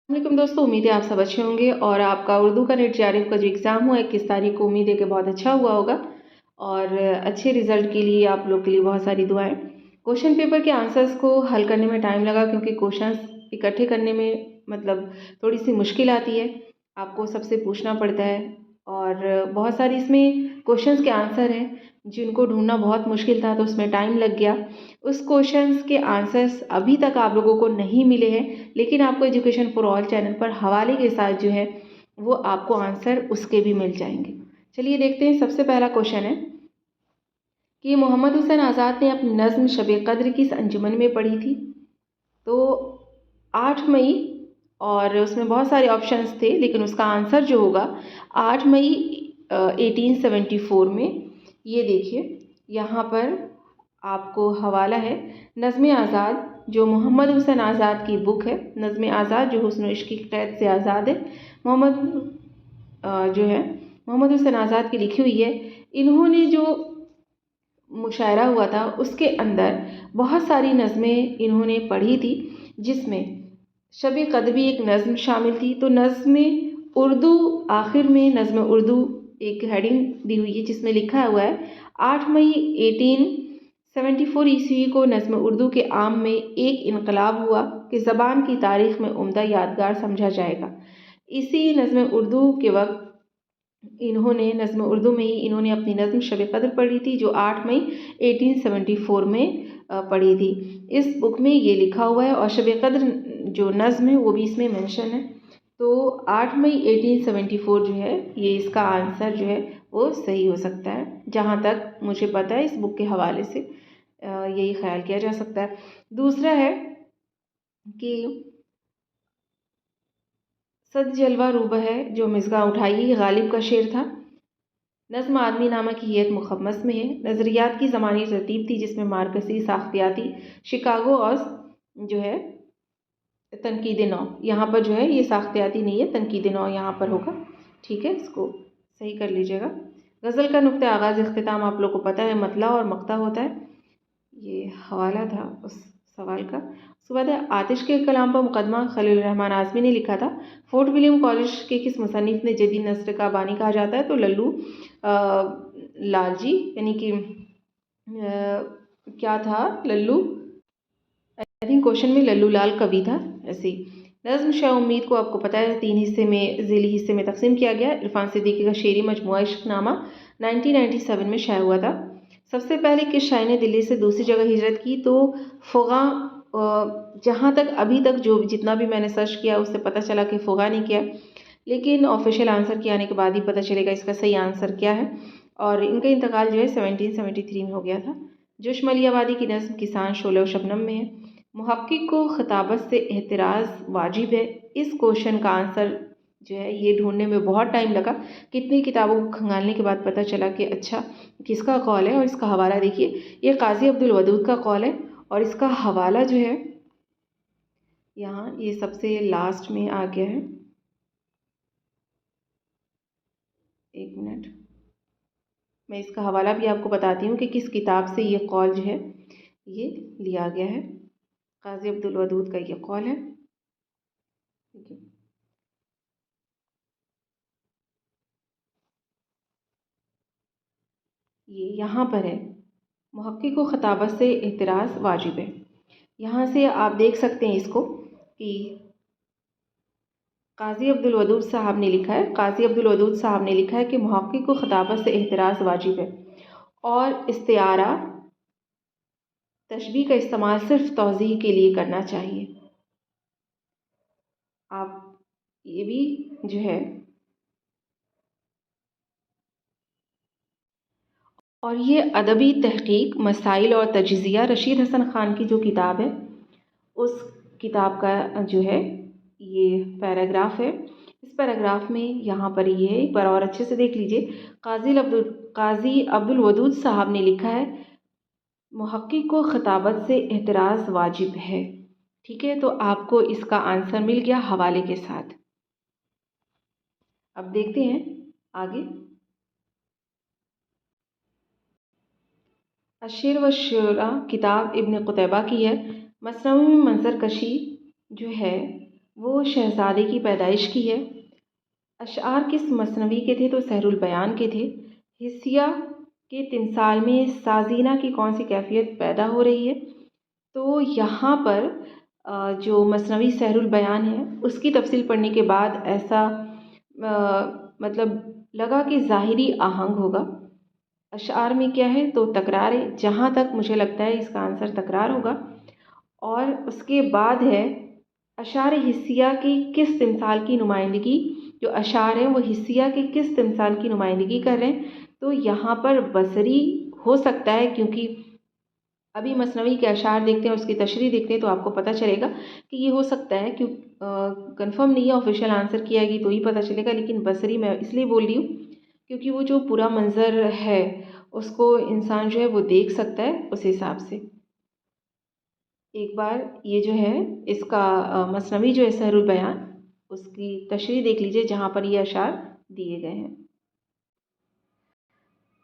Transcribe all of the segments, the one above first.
वालेकुम दोस्तों, उम्मीद है आप सब अच्छे होंगे और आपका उर्दू का नेट जेआरएफ का जो एग्ज़ाम हुआ 21 तारीख को, उम्मीद है कि बहुत अच्छा हुआ होगा और अच्छे रिज़ल्ट के लिए आप लोग के लिए बहुत सारी दुआएं। क्वेश्चन पेपर के आंसर्स को हल करने में टाइम लगा क्योंकि क्वेश्चंस इकट्ठे करने में मतलब थोड़ी सी मुश्किल आती है, आपको सबसे पूछना पड़ता है और बहुत सारी इसमें क्वेश्चंस के आंसर हैं जिनको ढूंढना बहुत मुश्किल था, तो उसमें टाइम लग गया। उस क्वेश्चंस के आंसर्स अभी तक आप लोगों को नहीं मिले हैं, लेकिन आपको एजुकेशन फॉर ऑल चैनल पर हवाले के साथ जो है वो आपको आंसर उसके भी मिल जाएंगे। चलिए देखते हैं। सबसे पहला क्वेश्चन है कि मोहम्मद हुसैन आज़ाद ने अपनी नज़्म शब कद्र किस अंजुमन में पढ़ी थी? तो 8 मई, और उसमें बहुत सारे ऑप्शंस थे लेकिन उसका आंसर जो होगा 8 मई 1874 में। ये देखिए, यहाँ पर आपको हवाला है नज़्म आज़ाद, जो मोहम्मद हुसैन आज़ाद की बुक है। नज़्म आज़ाद जो हुस्न इश्क की कैद से आज़ाद है, जो है मोहम्मद हुसैन आज़ाद की लिखी हुई है। इन्होंने जो मुशायरा हुआ था उसके अंदर बहुत सारी नज़में इन्होंने पढ़ी थी, जिसमें शब कद्र भी एक नज़्म शामिल थी। तो नज़्म उर्दू, आखिर में नज़्म उर्दू एक हेडिंग दी हुई है जिसमें लिखा हुआ है 8 मई 1874 ईस्वी को नज़्म उर्दू के आम में एक इनकलाब हुआ कि ज़बान की तारीख़ में उम्दा यादगार समझा जाएगा। इसी नज़्म उर्दू के वक्त इन्होंने नज़्म उर्दू में ही इन्होंने अपनी नज़्म शब कद्र पढ़ी थी, जो 8 मई 1874 में पढ़ी थी। इस बुक में ये लिखा हुआ है और शब कद्र जो नज़्म है वो भी इसमें मेंशन है। तो 8 मई 1874 जो है ये इसका आंसर जो है वो सही हो सकता है, जहाँ तक मुझे पता है। इस बुक के हवाले से यही ख्याल किया जा सकता है। दूसरा है कि सद जलवा रूबा है जो मिसगा उठाई गालिब का शेर था। नज़्म आदमी नामा की हियत मुखम्मस में है। नज़रियात की ज़मानी तरतीब थी जिसमें मार्कसी, साख्तियाती, शिकागो और जो है तनकीद नौ, यहाँ पर जो है ये साख्तियाती नहीं है, तनकीद नौ यहाँ पर होगा। ठीक है, इसको सही कर लीजिएगा। गज़ल का नुक्ते आगाज़ इख्तिताम आप लोग को पता है, मतला और मक्ता होता है। ये हवाला था उस सवाल का। उसके बाद है आतिश के कलाम पर मुकदमा खलील रहमान आज़मी ने लिखा था। फोर्ट विलियम कॉलेज के किस मुसन्निफ़ ने जदीद नस्र का बानी कहा जाता है? तो लल्लू लालजी, यानी कि क्या था लल्लू, आई थिंक क्वेश्चन में लल्लू लाल कवि था ऐसे ही। नज़्म शाह उम्मीद को आपको पता है 3 हिस्से में, ज़िली हिस्से में तकसीम किया गया। इरफान सिद्दीकी का शेरी मजमूआ इश्कनामा 1997 में शाया हुआ था। सबसे पहले किस शायर ने दिल्ली से दूसरी जगह हिजरत की? तो फ़ुगा, जहाँ तक अभी तक जो जितना भी मैंने सर्च किया उससे पता चला कि फ़ुगा ने किया, लेकिन ऑफिशियल आंसर के आने के बाद ही पता चलेगा इसका सही आंसर क्या है। और इनका इंतकाल जो है 1773 में हो गया था। जोश मलियावादी की नज़्म किसान शोले और शबनम में है। मुहक्किक को खिताबत से एहतराज़ वाजिब है। इस क्वेश्चन का आंसर जो है ये ढूंढने में बहुत टाइम लगा। कितनी किताबों को खंगालने के बाद पता चला कि अच्छा किसका कौल है। और इसका हवाला देखिए, ये काजी अब्दुल वदूद का कौल है और इसका हवाला जो है यहाँ ये सबसे लास्ट में आ गया है। एक मिनट, मैं इसका हवाला भी आपको बताती हूँ कि किस किताब से ये कौल जो है ये लिया गया है। काजी अब्दुल वदूद का ये कौल है। ठीक है, ये यहाँ पर है, मुहक्किक को खताबत से एतराज़ वाजिब है। यहाँ से आप देख सकते हैं इसको कि काजी अब्दुल वदूद साहब ने लिखा है। काजी अब्दुल वदूद साहब ने लिखा है कि मुहक्किक को खताबत से एतराज़ वाजिब है और इस्तिआरा तशबीह का इस्तेमाल सिर्फ तौज़ीह के लिए करना चाहिए। आप ये भी जो है, और ये अदबी तहक़ीक़, मसाइल और तजज़िया रशीद हसन ख़ान की जो किताब है उस किताब का जो है ये पैराग्राफ है। इस पैराग्राफ में यहाँ पर ये है, एक बार और अच्छे से देख लीजिए। काजी अब्दुल वदूद साहब ने लिखा है मुहक्किक को खिताबत से एतराज़ वाजिब है। ठीक है, तो आपको इसका आंसर मिल गया हवाले के साथ। अब देखते हैं आगे। अशर व शुरा किताब इब्न कुतैबा की है। मसनवी में मंजर कशी जो है वो शहज़ादे की पैदाइश की है। अशआर किस मसनवी के थे? तो सहरुल बयान के थे। हिस्सिया के तिमसाल में साजीना की कौन सी कैफ़ियत पैदा हो रही है? तो यहाँ पर जो मसनवी सहरुल बयान है उसकी तफसील पढ़ने के बाद ऐसा मतलब लगा कि ज़ाहिरी आहंग होगा। अशआर में क्या है? तो तकरार है, जहाँ तक मुझे लगता है इसका आंसर तकरार होगा। और उसके बाद है अशार हिस्सिया की किस तिमसाल की नुमाइंदगी, जो अशार हैं वो हिस्सिया के किस तिमसाल की नुमाइंदगी कर रहे हैं? तो यहाँ पर बसरी हो सकता है, क्योंकि अभी मसनवी के अशार देखते हैं, उसकी तशरीह देखते हैं तो आपको पता चलेगा कि ये हो सकता है। क्यों कंफर्म नहीं है, ऑफिशियल आंसर किया गया तो ही पता चलेगा। लेकिन बसरी मैं इसलिए बोल रही हूँ क्योंकि वो जो पूरा मंज़र है उसको इंसान जो है वो देख सकता है उस हिसाब से। एक बार ये जो है इसका मसनवी जो है सहरुल बयान, उसकी तशरीह देख लीजिए जहाँ पर ये अशार दिए गए हैं।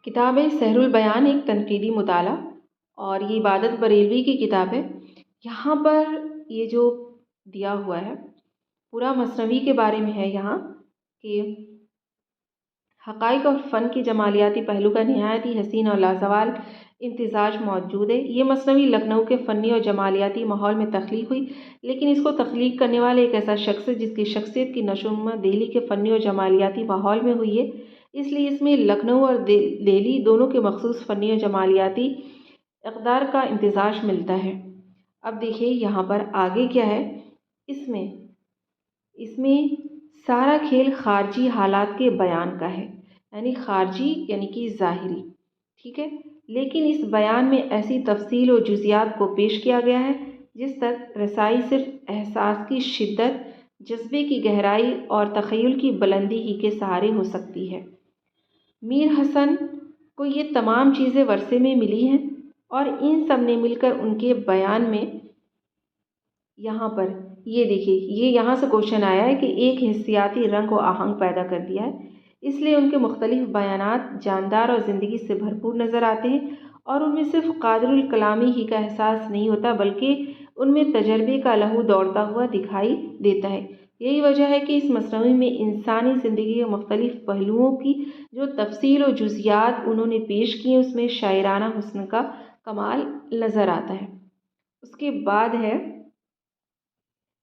किताब है सहरुल बयान, एक तनकीदी मुताला, और ये इबादत बरेलवी की किताब है। यहाँ पर ये जो दिया हुआ है पूरा मसनवी के बारे में है यहाँ कि हक़ाइक़ और फ़न की जमालियाती पहलू का नहायत ही हसीन और लाजवाल इम्तिज़ाज मौजूद है। ये मसनवी लखनऊ के फ़नी और जमालियाती माहौल में तख्लीक हुई, लेकिन इसको तख्लीक करने वाले एक ऐसा शख्स है जिसकी शख्सियत की नशोनुमा दिल्ली के फ़नी और जमालियाती माहौल में हुई है। इसलिए इसमें लखनऊ और दिल्ली दोनों के मखसूस फ़नी और जमालियाती इक़दार का इम्तिज़ाज मिलता है। अब देखिए यहाँ पर आगे क्या है। इसमें इसमें सारा खेल ख़ारजी हालात के बयान का है, यानी ख़ारजी यानी कि ज़ाहिरी, ठीक है। लेकिन इस बयान में ऐसी तफ़सील और जुज़ियात को पेश किया गया है जिस तक रसाई सिर्फ़ एहसास की शिद्दत, जज्बे की गहराई और तख़य्युल की बुलंदी ही के सहारे हो सकती है। मीर हसन को ये तमाम चीज़ें वरसे में मिली हैं और इन सब ने मिलकर उनके बयान में, यहाँ पर ये देखिए, ये यहाँ से क्वेश्चन आया है कि एक हिस्सियाती रंग और आहंग पैदा कर दिया है। इसलिए उनके मुख्तलिफ बयानात जानदार और ज़िंदगी से भरपूर नज़र आते हैं और उनमें सिर्फ़ कादरुल कलामी ही का एहसास नहीं होता, बल्कि उनमें तजर्बे का लहू दौड़ता हुआ दिखाई देता है। यही वजह है कि इस मसनवी में इंसानी ज़िंदगी के मुख्तलिफ पहलुओं की जो तफसील और जुज़ियात उन्होंने पेश की हैं, उसमें शायराना हुस्न का कमाल नज़र आता है। उसके बाद है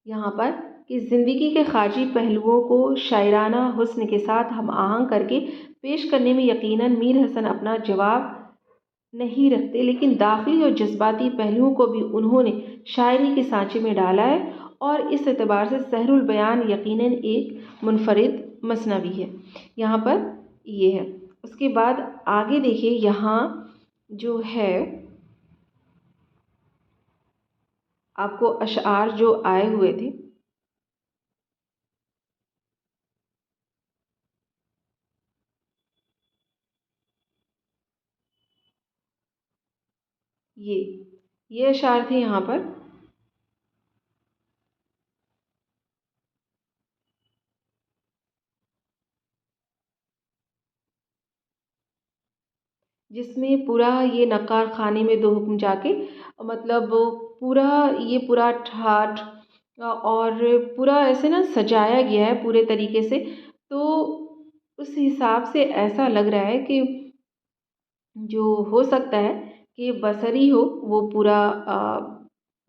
यहाँ पर कि ज़िंदगी के ख़ारजी पहलुओं को शायराना हुस्न के साथ हम आहंग करके पेश करने में यकीनन मीर हसन अपना जवाब नहीं रखते, लेकिन दाखिली और जज्बाती पहलुओं को भी उन्होंने शायरी के सांचे में डाला है और इस एतबार से सहरुल बयान यकीनन एक मुनफरिद मसनवी है। यहाँ पर ये है। उसके बाद आगे देखिए, यहाँ जो है आपको अशआर जो आए हुए थे, ये ये अशआर थे यहाँ पर, जिसमें पूरा ये नक्कार खाने में दो हुक्म जाके, मतलब पूरा ये पूरा ठाठ और पूरा ऐसे ना सजाया गया है पूरे तरीके से। तो उस हिसाब से ऐसा लग रहा है कि जो हो सकता है कि बसरी हो वो पूरा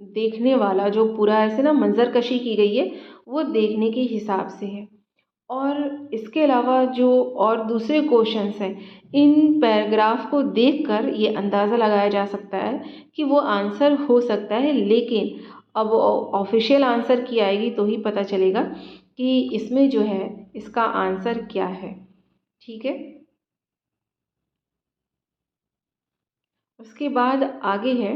देखने वाला जो पूरा ऐसे ना मंजर कशी की गई है वो देखने के हिसाब से है। और इसके अलावा जो और दूसरे क्वेश्चंस हैं, इन पैराग्राफ को देखकर ये अंदाज़ा लगाया जा सकता है कि वो आंसर हो सकता है, लेकिन अब ऑफिशियल आंसर की आएगी तो ही पता चलेगा कि इसमें जो है इसका आंसर क्या है, ठीक है। उसके बाद आगे है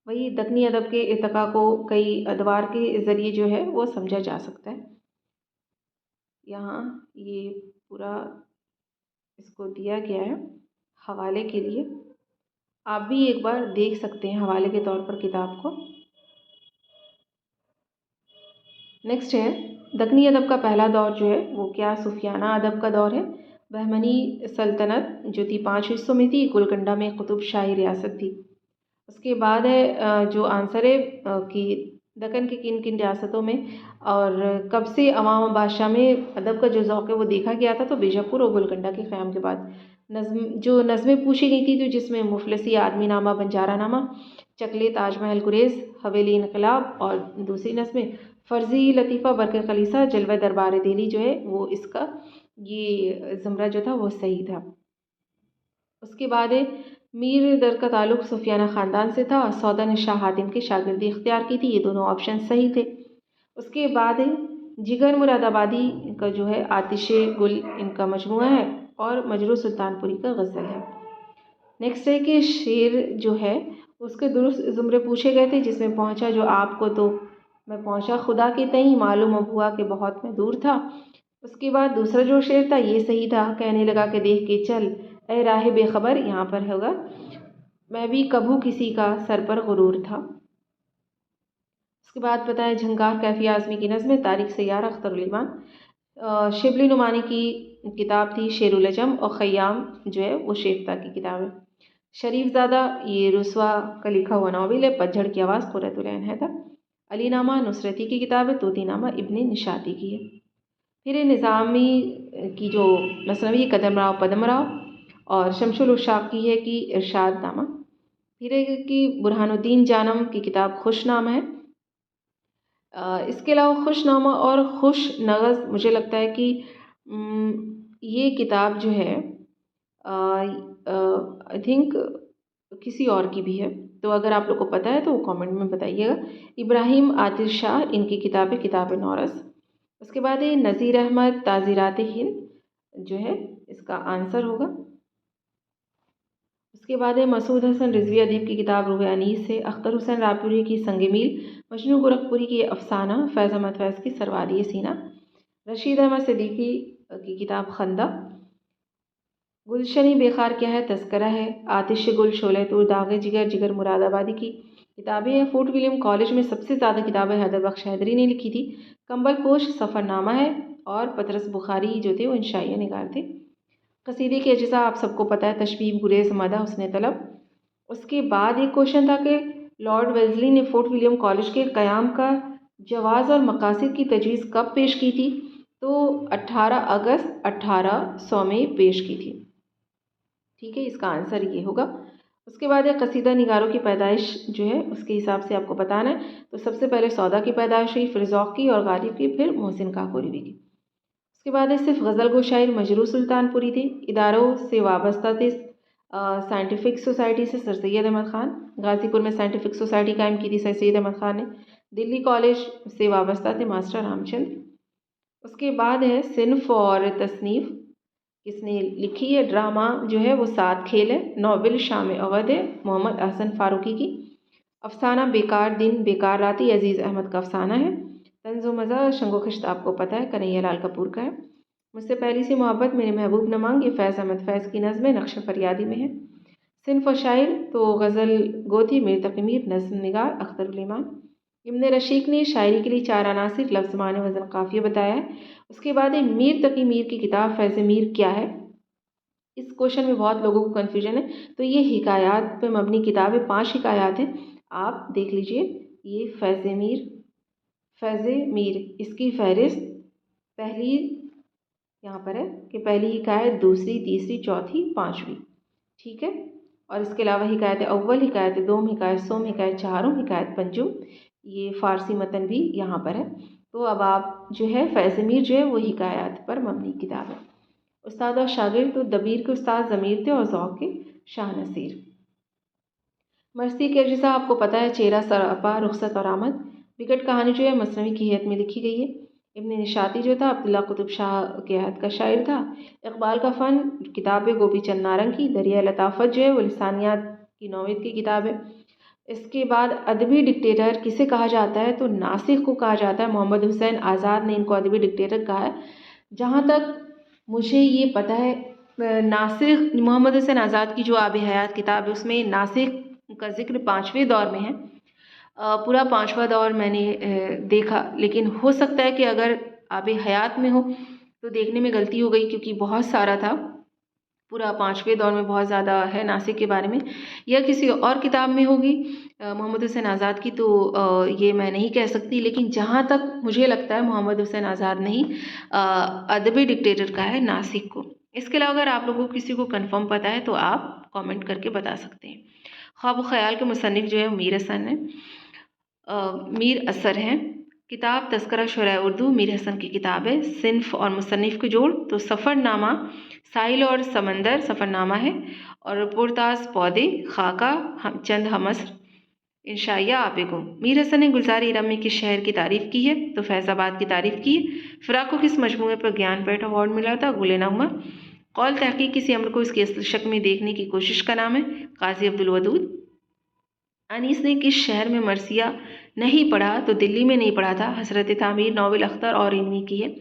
वही दक्कनी अदब के इर्तिक़ा को कई अदवार के ज़रिए जो है वो समझा जा सकता है। यहाँ ये पूरा इसको दिया गया है हवाले के लिए, आप भी एक बार देख सकते हैं हवाले के तौर पर किताब को। नेक्स्ट है दक्कनी अदब का पहला दौर जो है वो क्या सूफियाना अदब का दौर है। बहमनी सल्तनत जो थी 5 हिस्सों में थी, गोलकुंडा में कुतुब शाही रियासत थी। उसके बाद है जो आंसर है कि दक्कन की किन किन रियासतों में और कब से अवाम बादशाह में अदब का जो ज़ौक़ है वो देखा गया था? तो बीजापुर और गोलकुंडा के क़याम के बाद। नज़में पूछी गई थी तो जिसमें मुफ़लिसी आदमी नामा, बंजारा नामा, चकले, ताजमहल, गुरेज़, हवेली इनकलाब और दूसरी नज़में फ़र्ज़ी लतीफ़ा, बरक़ खलीसा, जलवा दरबार दिल्ली जो है वो इसका ये ज़ुमरा जो था वो सही था। उसके बाद है मीर दर का ताल्लुक़ सुफियाना ख़ानदान से था और सौदा ने शाह हातिम की शागिर्दी इख्तियार की थी। ये दोनों ऑप्शन सही थे। उसके बाद है जिगर मुरादाबादी का जो है आतिशे गुल इनका मजमूआ है और मजरू सुल्तानपुरी का गज़ल है। नेक्स्ट है कि शेर जो है उसके दुरुस्त ज़ुमरे पूछे गए थे जिसमें पहुँचा जो आपको तो मैं पहुँचा खुदा के तईं, मालूम अब हुआ कि बहुत मैं दूर था। उसके बाद दूसरा जो शेर था ये सही था, कहने लगा कि देख के चल ए राह बेखबर, यहाँ पर होगा मैं भी कभू किसी का सर पर गुरूर था। उसके बाद पता है झंकार कैफी आज़मी की नज़्म तारिक सैयारा अख्तर इमान। शिबली नुमानी की किताब थी शेरुल अजम और ख़य्याम जो है वो शेफ्ता की किताब है। शरीफ ज़ादा ये रुस्वा का लिखा हुआ नावल है। पतझड़ की आवाज़ क़ुर्रतुल ऐन है था। अली नामा नुसरती की किताब है। तूती नामा इब्ने निशाती की है। फिर निज़ामी की जो मसनवी कदम राव पदम राव और शमशुल उशाक की है कि इरशाद नामा। फिर एक की बुरहानुद्दीन जानम की किताब खुशनामा है। इसके अलावा खुशनामा और खुश नगज़ मुझे लगता है कि ये किताब जो है आई थिंक किसी और की भी है। तो अगर आप लोग को पता है तो वो कमेंट में बताइएगा। इब्राहिम आतिश शाह इनकी किताब है किताब नौरस। उसके बाद ये नज़ीर अहमद ताज़ीरात हिंद जो है इसका आंसर होगा। उसके बाद है मसूद हसन रिजवी अदीब की किताब रूह अनीस है। अख्तर हुसैन रायपुरी की संग मील, मजनू गोरखपुरी की अफसाना, फैज़ अहमद फैज़ की सरवादी सीना, रशीद अहमद सिद्दीकी की किताब खंदा, गुलशनी बेखार क्या है तस्करा है, आतिश गुल शोले तूर दागे जिगर जिगर मुरादाबादी की किताबें हैं। फोर्ट विलियम कॉलेज में सबसे ज़्यादा किताबें हैदर बख्श हैदरी ने लिखी थी। कंबल पोश सफ़रनामा है और पतरस बुखारी जो थे वो इंशाइया निगार थे। कसीदे के अज्जा आप सबको पता है तशबीब गुरेज मदा हुस्न तलब। उसके बाद एक क्वेश्चन था कि लॉर्ड वेल्जली ने फोर्ट विलियम कॉलेज के क़याम का जवाज़ और मकासद की तजवीज़ कब पेश की थी? तो 18 अगस्त 1800 में पेश की थी। ठीक है, इसका आंसर ये होगा। उसके बाद एक कसीदा निगारों की पैदाइश जो है उसके हिसाब से आपको बताना है। तो सबसे पहले सौदा की पैदाइश हुई, फिर ज़ौक़ की और गालिब की, फिर मोहसिन काकोरी की। उसके बाद है सिर्फ गज़ल गो शायर मजरू सुल्तानपुरी थे। इदारों से वाबस्ता थे साइंटिफिक सोसाइटी से सर सैयद अहमद ख़ान। गाज़ीपुर में साइंटिफिक सोसाइटी कायम की थी सर सैयद अहमद ख़ान ने। दिल्ली कॉलेज से वाबस्ता थे मास्टर रामचंद्र। उसके बाद है सिन्फ़ और तसनीफ़ किसने लिखी है? ड्रामा जो है वो सात खेल है। नॉवेल शाम अवध है मोहम्मद अहसन फ़ारूकी की। अफसाना बेकार दिन बेकार राती अज़ीज़ अहमद का अफसाना है। तंज़ो मज़ा शंगो खिश्त आपको पता है कन्हैया लाल कपूर का है। मुझसे पहली सी मोहब्बत मेरे महबूब न मांग ये फैज़ अहमद फैज़ की नज़्म है, नक्श फरियादी में है। सिन्फ़ और शायर तो गज़ल गो थी मीर तक़ी मीर, नज़्म निगार अख्तर उल इमान। इब्न रशीक ने शायरी के लिए 4 अनासिर लफ्ज़ माने वज़न काफ़िया बताया है। उसके बाद मीर तक़ी मीर की किताब फैज़ मीर क्या है? इस क्वेश्चन में बहुत लोगों को कन्फ्यूजन है। तो ये हिकायात पे मबनी किताब है, 5 हिकायात हैं, आप देख लीजिए। ये फ़ैज़ मीर इसकी फ़हरिस्त पहली यहाँ पर है कि पहली हिकायत, दूसरी, तीसरी, चौथी, 5वीं। ठीक है, और इसके अलावा हिकायत अव्वल, हिकायत दोम, हिकायत सोम, हिकायत चारों, हिकायत पंजुम, ये फ़ारसी मतन भी यहाँ पर है। तो अब आप जो है फैज़ मीर जो है वो हिकायत पर मबनी किताब है। उस्ताद और शागिर्द तो दबीर के उस्ताद ज़मीर थे और ज़ौक़ के शाह नसीर। मस्ती के अज्जा आपको पता है चेहरा सरापा रुखसत और आमद। विकट कहानी जो है मसनवी की हैत में लिखी गई है। इब्न निशाती जो था अब्दुल्ला कुतुब शाह के हद का शायर था। इक़बाल का फ़न किताब है गोपी चंद नारंग की। दरिया लताफ़त जो है वो लिसानियात की नौयत की किताब है। इसके बाद अदबी डिक्टेटर किसे कहा जाता है? तो नासिख को कहा जाता है। मोहम्मद हुसैन आज़ाद ने इनको अदबी डिक्टेटर कहा है। जहाँ तक मुझे ये पता है नासिख मोहम्मद हुसैन आज़ाद की जो आब हयात किताब है उसमें नासिख का ज़िक्र 5वें दौर में है। पूरा 5वां दौर मैंने देखा, लेकिन हो सकता है कि अगर आब हयात में हो तो देखने में गलती हो गई क्योंकि बहुत सारा था। पूरा 5वें दौर में बहुत ज़्यादा है नासिक के बारे में, या किसी और किताब में होगी मोहम्मद हुसैन आज़ाद की, तो ये मैं नहीं कह सकती। लेकिन जहाँ तक मुझे लगता है मोहम्मद हुसैन आज़ाद ने ही अदबी डिक्टेटर कहा है नासिक को। इसके अलावा अगर आप लोगों को किसी को कंफर्म पता है तो आप कमेंट करके बता सकते हैं। ख्वाब व ख़याल के मुसन्निफ़ जो है मीर हसन है, मीर असर हैं। किताब तज़किरा शुरा उर्दू मीर हसन की किताब है। सिन्फ़ और मुसन्निफ़ के जोड़ तो सफ़रनामा, साहिल और समंदर सफ़रनामा है, और पुरताज़ पौधे, खाका, चंद हमसर, इंशाइया आबेगुम। मीर हसन ने गुलज़ार इरम में किस शहर की तारीफ़ की है? तो फैज़ाबाद की तारीफ़ की है। फ़िराक को किस मजमूए पर ज्ञानपीठ अवार्ड मिला था? गुल-ए-नग़मा। कौल तहक़ीक़ किसी अम्र को इसकी असल शक्ल में देखने की कोशिश का नाम है? क़ाज़ी अब्दुल वदूद। अनीस ने किस शहर में मरसिया नहीं पढ़ा? तो दिल्ली में नहीं पढ़ा था। हसरत तामीर नौविल अख्तर और इनवी की है।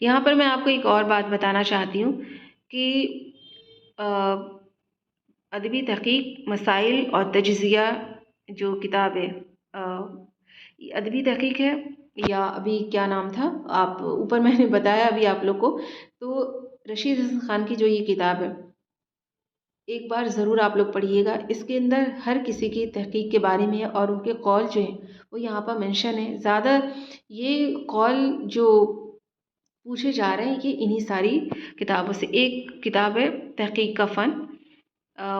यहाँ पर मैं आपको एक और बात बताना चाहती हूँ कि अदबी तहक़ीक़ मसाइल और तजज़िया जो किताब है, अदबी तहक़ीक़ है, या अभी क्या नाम था, आप ऊपर मैंने बताया अभी आप लोग को। तो रशीद हसन ख़ान की जो ये किताब है, एक बार ज़रूर आप लोग पढ़िएगा। इसके अंदर हर किसी की तहक़ीक़ के बारे में और उनके कौल जो हैं वो यहाँ पर मेंशन है। ज़्यादा ये कौल जो पूछे जा रहे हैं ये इन्हीं सारी किताबों से। एक किताब है तहक़ीक़ का फ़न,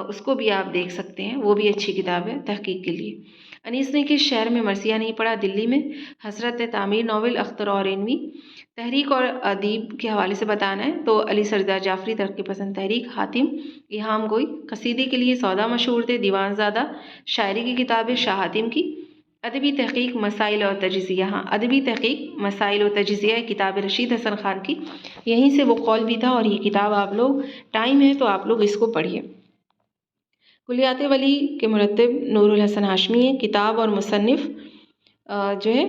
उसको भी आप देख सकते हैं, वो भी अच्छी किताब है तहक़ीक़ के लिए। अनीस ने किस शहर में मरसिया नहीं पढ़ा? दिल्ली में। हसरत तामीर नौविल अख्तर और इनवी। तहरीक और अदीब के हवाले से बताना है तो अली सरदार जाफ़री तरक्की पसंद तहरीक। हातिम इहाम गोई कसीदे के लिए सौदा मशहूर थे। दीवानज़ादा शायरी की किताब है शाह हातिम की। अदबी तहक़ीक़ मसाइल और तजज़िया, हाँ अदबी तहक़ीक़ मसाइल और तजज़िया किताब रशीद हसन ख़ान की, यहीं से वो कौल भी था। और ये किताब आप लोग, टाइम है तो आप लोग इसको पढ़िए। कुलियात वली के मुरत्तिब नूरुल हसन हाशमी है। किताब और मुसन्निफ़ जो है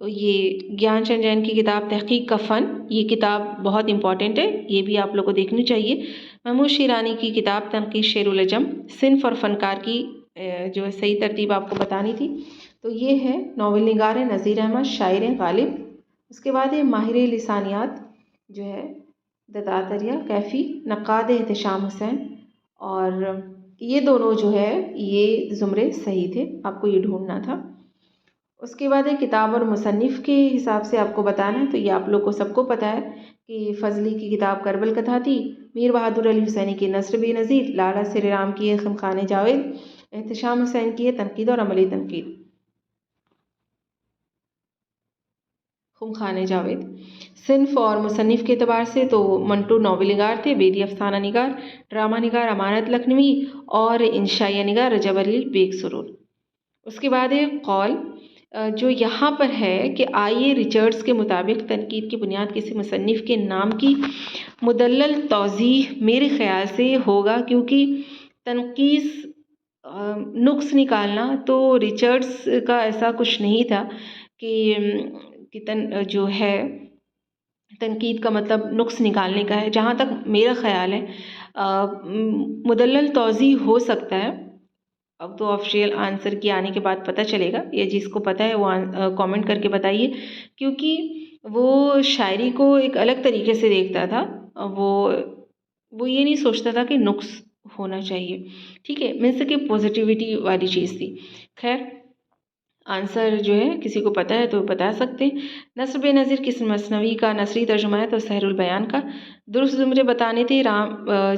ये ज्ञानचंद जैन की किताब तहक़ीक़ का फ़न, ये किताब बहुत इंपॉर्टेंट है, ये भी आप लोग को देखनी चाहिए। महमूद शिरानी की किताब तनक़ीद शेरुल अजम। सिन्फ़ और फ़नकार की जो है सही तरतीब आपको बतानी थी, तो ये है नॉवल निगार है नज़ीर अहमद, शायर हैं गालिब। उसके बाद है माहिर लिसानियात जो है दत्तात्रेय कैफ़ी, नक़ाद एहतिशाम हुसैन। और ये दोनों जो है ये ज़ुमरे सही थे, आपको ये ढूंढना था। उसके बाद है किताब और मुसन्निफ़ के हिसाब से आपको बताना है, तो ये आप लोग को सबको पता है कि फ़ज़ली की किताब करबल कथा थी। मीर बहादुर अली हुसैनी की नस्र बेनज़ीर। लाला श्रीराम की है ख़ुमख़ाने जावेद। एहतिशाम हुसैन की है तनक़ीद और अमली तनक़ीद, ख़ुमख़ाने जावेद। सिन्फ़ और मुसन्निफ़ के एतबार से तो मंटू नॉवल निगार थे, बेदी अफ़साना निगार, ड्रामा निगार अमानत लखनवी, और इंशाइया निगार रजब अली बेग सुरूर। उसके बाद है कौल, जो यहाँ पर है कि आइए रिचर्ड्स के मुताबिक तनकीद की बुनियाद किसी मुसन्निफ़ के नाम की मुदल्लल तौज़ीह मेरे ख़्याल से होगा, क्योंकि तनकीस नुक्स निकालना, तो रिचर्ड्स का ऐसा कुछ नहीं था कि जो है तनकीद का मतलब नुक्स निकालने का है। जहाँ तक मेरा ख़्याल है मुदल्लल तौज़ीह हो सकता है। अब तो ऑफिशियल आंसर की आने के बाद पता चलेगा, ये जिसको पता है वो कमेंट करके बताइए, क्योंकि वो शायरी को एक अलग तरीके से देखता था। वो ये नहीं सोचता था कि नुक्स होना चाहिए, ठीक है, मीन्स कि पॉजिटिविटी वाली चीज़ थी। खैर आंसर जो है किसी को पता है तो बता सकते हैं। नस्र बेनज़ीर किस मसनवी का नसरी तर्जुमा है? तो सहरुल बयान का। दुरुस्त ज़ुमरे बताने थे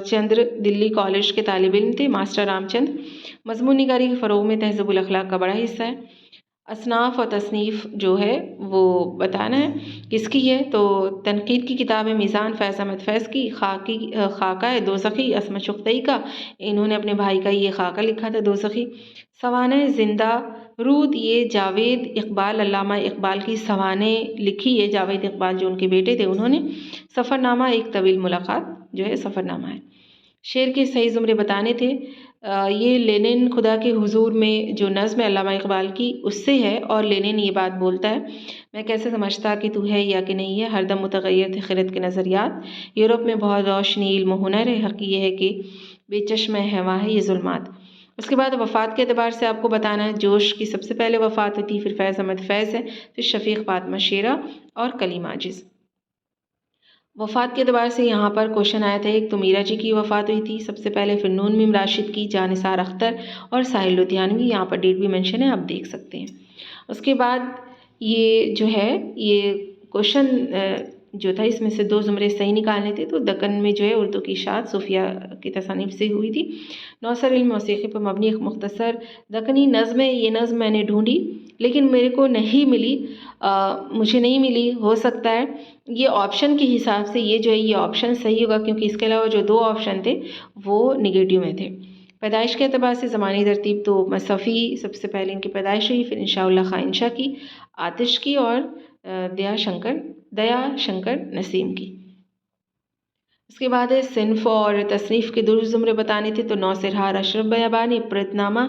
चंद्र दिल्ली कॉलेज के तालिब इल्म थे, मास्टर रामचंद। मज़मून निगारी के फ़रोग़ में तहज़्ज़ुबुल अख़लाक़ का बड़ा हिस्सा है। असनाफ़ और तसनीफ़ जो है वो बताना है किसकी है? तो तनक़ीद की किताब है मीज़ान फ़ैज़ अहमद फ़ैज़ की। खाका है दोज़ख़ी असमत शुक़्तई का, इन्होंने अपने भाई का ये खाका लिखा था दोज़ख़ी। सवाने ज़िंदा रूद ये जावेद इक़बाल, अल्लामा इक़बाल की सवाने लिखी है, जावेद इक़बाल जो उनके बेटे थे उन्होंने। सफ़रनामा एक तवील मुलाक़ात जो है सफ़रनामा है। शेर के सही ज़ुमरे बताने थे, ये लेनिन खुदा के हुजूर में जो नज़्म है अल्लामा इक़बाल की उससे है, और लेनिन ये बात बोलता है, मैं कैसे समझता कि तू है या कि नहीं है, हरदम मुतग़य्यर थे ख़िरत के नज़रियात। यूरोप में बहुत रोशनी इल्म हुनर है, हक़ ये है कि बेचश्म है वहाँ है ये ज़ुल्मात। उसके बाद वफ़ात के अतबार से आपको बताना है, जोश की सबसे पहले वफ़ात हुई थी, फिर फ़ैज़ अहमद फ़ैज़ है, फिर शफ़ीक़ फ़ातिमा शेरा और कलीम आजिज़। वफ़ात के अतबार से यहाँ पर क्वेश्चन आया था, एक तो मीरा जी की वफ़ात हुई थी सबसे पहले, फिर नून मीम राशिद की, जानिसार अख्तर और साहिल लुधियानवी, यहाँ पर डेट भी मेंशन है, आप देख सकते हैं। उसके बाद ये जो है ये क्वेश्चन जो था इसमें से 2 ज़ुमरे सही निकालने थे, तो दक्कन में जो है उर्दू की इशाअत सूफिया की तसानीफ़ से हुई थी। नौसर इल्म मौसीक़ी पर मबनी एक मुख्तसर दक्कनी नज़्म है, ये नज़्म मैंने ढूँढी लेकिन मेरे को नहीं मिली, मुझे नहीं मिली। हो सकता है ये ऑप्शन के हिसाब से ये जो है ये ऑप्शन सही होगा, क्योंकि इसके अलावा जो 2 ऑप्शन थे वो नेगेटिव में थे। पैदाइश के अतबार से ज़मानी तरतीब तो मसफ़ी सबसे पहले इनकी पैदाइश हुई, फिर इंशाअल्लाह खां इंशा की, आतिश की और दया शंकर नसीम की। उसके बाद है सिन्फ़ और तसनीफ़ के दुरुस्त ज़ुमरे बताने थे, तो नौसिरहार अशरफ बयाबानी, इब्रतनामा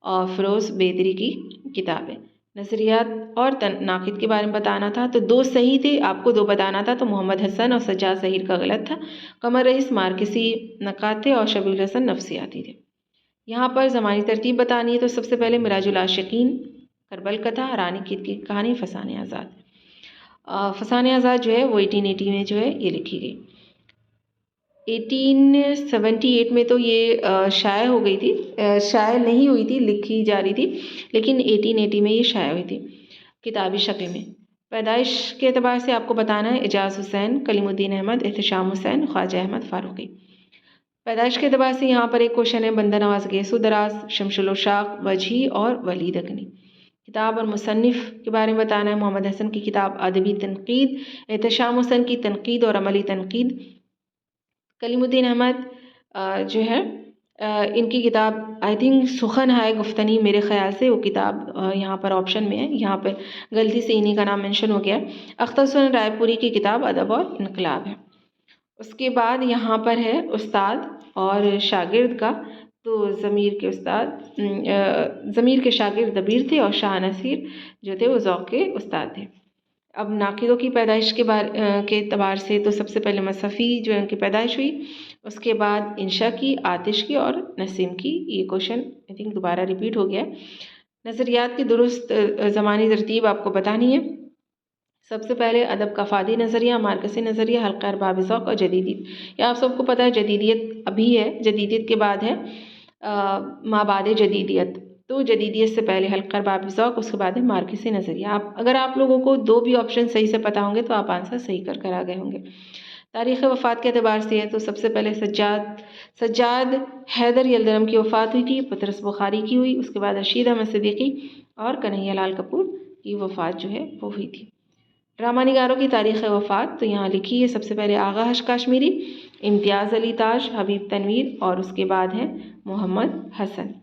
और फ़िरोज़ बेदरी की किताब है। नज़रियात और नाक़िद के बारे में बताना था, तो 2 सही थे, आपको 2 बताना था, तो मोहम्मद हसन और सज्जाद ज़हीर का गलत था। कमर रईस मार्कसी नक़ाद थे और शबीर हसन नफ्सियाती थे। यहाँ पर ज़मानी तरतीब बतानी है, तो सबसे पहले मिराजुल आशिकीन, करबल कथा, रानी कीद की कहानी, फ़साने आज़ाद। फ़साने आज़ाद जो है वो 1880 में जो है ये लिखी गई। 1878 में तो ये शाया हो गई थी, शाया नहीं हुई थी, लिखी जा रही थी, लेकिन 1880 में ये शाया हुई थी किताबी शक्ल में। पैदाइश के अतबार से आपको बताना है एजाज़ हुसैन, कलीमुद्दीन अहमद, एहतशाम हुसैन, ख्वाजा अहमद फ़ारूक़ी। पैदाइश के अतबार से यहाँ पर एक क्वेश्चन है बंदा नवाज़ गैसु दराज, शमशुल उशाक़, वजही और वलीद अगनी। किताब और मुसन्निफ़ के बारे में बताना है, मोहम्मद हसन की किताब अदबी तनक़ीद, एहतशाम हुसैन की तनक़ीद और अमली तनक़ीद, कलीमुद्दीन अहमद जो है इनकी किताब आई थिंक सुखन हाय गुफ्तनी, मेरे ख़्याल से वो किताब यहाँ पर ऑप्शन में है, यहाँ पर गलती से इन्हीं का नाम मेंशन हो गया है। अख्तर हुसैन रायपुरी की किताब अदब और इनकलाब है। उसके बाद यहाँ पर है उस्ताद और शागिर्द का, तो ज़मीर के शागिर्द दबीर थे और शाह नसीर जो थे वो ज़ौक़ के उस्ताद थे। अब नाक़िदों की पैदाइश के एतबार से तो सबसे पहले मसफ़ी जो है उनकी पैदाइश हुई, उसके बाद इंशा की, आतिश की और नसीम की। ये क्वेश्चन आई थिंक दोबारा रिपीट हो गया है। नज़रियात की दुरुस्त ज़मानी तरतीब आपको बतानी है। सबसे पहले अदब का फ़ादी नज़रिया, मार्कसी नज़रिया, हल्क़ा अरबाब ज़ौक़ और जदीदियत। या आप सबको पता है जदीदियत अभी है, जदीदियत के बाद है माबाद जदीदियत, तो जदीदियत से पहले हल्क़ा अरबाब ज़ौक़, उसके बाद है मार्कसी नज़रिया। अगर आप लोगों को 2 भी ऑप्शन सही से पता होंगे तो आप आंसर सही कर आ गए होंगे। तारीख़ वफ़ात के अतबार से है, तो सबसे पहले सज्जाद हैदर यल्दरम की वफ़ात हुई थी, पतरस बुखारी की हुई, उसके बाद रशीद अहमद सिद्दीकी और कन्हैया लाल कपूर की वफ़ात जो है वो हुई थी। ड्रामा निगारों की तारीख़ वफ़ात तो यहाँ लिखी है, सबसे पहले आगा हश काश्मीरी, इम्तियाज़ अली ताज, हबीब तनवीर और उसके बाद है मोहम्मद हसन।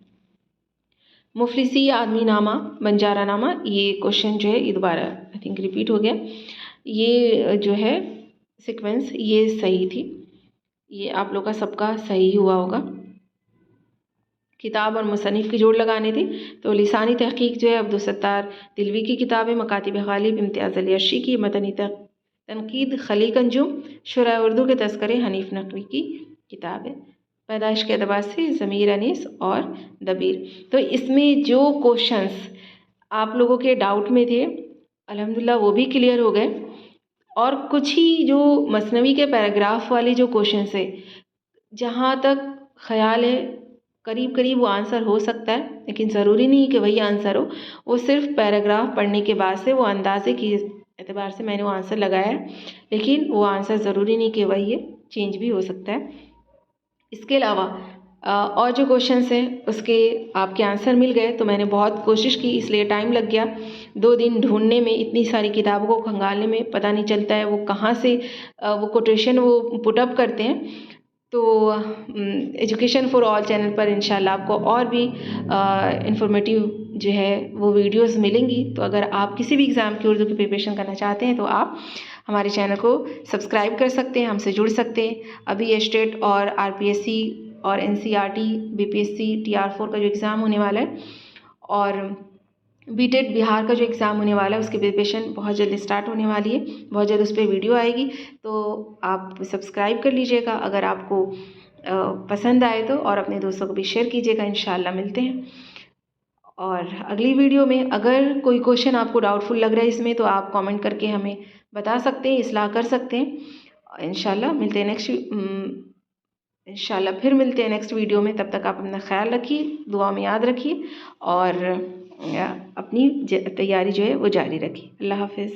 मुफलिसी आदमी नामा, बंजारा नामा, ये क्वेश्चन जो है ये दोबारा आई थिंक रिपीट हो गया। ये जो है सीक्वेंस ये सही थी, ये आप लोग का सबका सही हुआ होगा। किताब और मुसन्निफ़ की जोड़ लगानी थी, तो लिसानी तहक़ीक़ जो है अब्दुल सत्तार दिलवी की किताब है, मकातिब गालिब इम्तियाज़ अली अर्शी की, मदनी तनक़ीद खलीक अंजुम, शुरा उर्दू के तज़किरे हनीफ़ नक़वी की किताब है। पैदाइश के अतबार से ज़मीर अनीस और दबीर। तो इसमें जो क्वेश्चंस आप लोगों के डाउट में थे अल्हम्दुलिल्लाह वो भी क्लियर हो गए, और कुछ ही जो मसनवी के पैराग्राफ वाले जो क्वेश्चंस है जहाँ तक ख़याल है करीब करीब वो आंसर हो सकता है, लेकिन ज़रूरी नहीं कि वही आंसर हो। वो सिर्फ पैराग्राफ पढ़ने के बाद से वो अंदाज़े के एतबार से मैंने वो आंसर लगाया है, लेकिन वो आंसर ज़रूरी नहीं कि वही है, चेंज भी हो सकता है। इसके अलावा और जो क्वेश्चंस हैं उसके आपके आंसर मिल गए, तो मैंने बहुत कोशिश की, इसलिए टाइम लग गया 2 दिन ढूंढने में, इतनी सारी किताबों को खंगालने में, पता नहीं चलता है वो कहाँ से वो कोटेशन वो पुटअप करते हैं। तो एजुकेशन फॉर ऑल चैनल पर इंशाल्लाह आपको और भी इंफॉर्मेटिव जो है वो वीडियोस मिलेंगी। तो अगर आप किसी भी एग्ज़ाम की उर्दू की प्रिपरेशन करना चाहते हैं तो आप हमारे चैनल को सब्सक्राइब कर सकते हैं, हमसे जुड़ सकते हैं। अभी स्टेट और आरपीएससी और एनसीईआरटी, बीपीएससी, TR4 का जो एग्ज़ाम होने वाला है और बीटेट बिहार का जो एग्ज़ाम होने वाला है उसकी प्रिपरेशन बहुत जल्द स्टार्ट होने वाली है, बहुत जल्द उस पर वीडियो आएगी, तो आप सब्सक्राइब कर लीजिएगा अगर आपको पसंद आए तो, और अपने दोस्तों को भी शेयर कीजिएगा। इंशाल्लाह मिलते हैं और अगली वीडियो में। अगर कोई क्वेश्चन आपको डाउटफुल लग रहा है इसमें तो आप कमेंट करके हमें बता सकते हैं, इस्लाह कर सकते हैं। इंशाल्लाह फिर मिलते हैं नेक्स्ट वीडियो में। तब तक आप अपना ख्याल रखिए, दुआ में याद रखिए और अपनी तैयारी जो है वो जारी रखिए। अल्लाह हाफ़िज़।